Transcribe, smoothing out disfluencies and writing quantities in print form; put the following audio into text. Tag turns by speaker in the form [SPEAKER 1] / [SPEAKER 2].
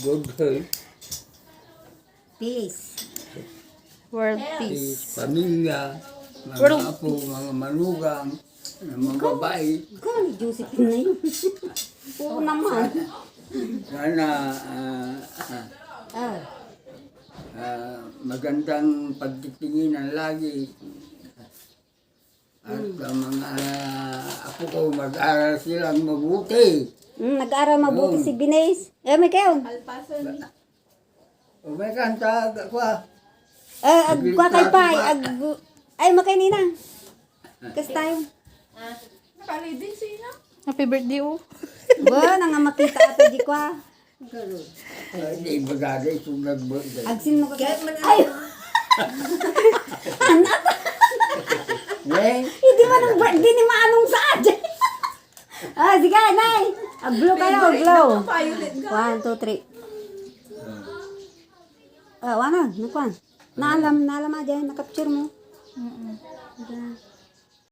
[SPEAKER 1] good health,
[SPEAKER 2] Peace.
[SPEAKER 3] World
[SPEAKER 1] peace,
[SPEAKER 3] peace.
[SPEAKER 1] pamilya, mga apo, mga manugang, mga babae.
[SPEAKER 2] Ikaw ni Josephine na yun. Oo naman.
[SPEAKER 1] Sana
[SPEAKER 2] Ah.
[SPEAKER 1] magandang pagtitinginan lagi. At ang mga apo ko mag-aral silang mabuti.
[SPEAKER 2] Nag-aaral mabuti si Binays. May kayo.
[SPEAKER 1] O may kanta ko.
[SPEAKER 2] Agwa kay Pai. Ay, makinina. Kas tayo.
[SPEAKER 4] Nakalidin sino?
[SPEAKER 3] Happy birthday, oh.
[SPEAKER 2] Ba, nang makita ato di kwa.
[SPEAKER 1] Hindi bagay itong nag-birthday.
[SPEAKER 2] Agsin mo ka. Ay! Anak! Hindi man ang birthday ni Manong sa adya. Sige, Nay. Aglow kayo, aglow.
[SPEAKER 4] Violet ka.
[SPEAKER 2] 1, 2, 3. Wala, nakwan. Naalam adyan, nakapture mo.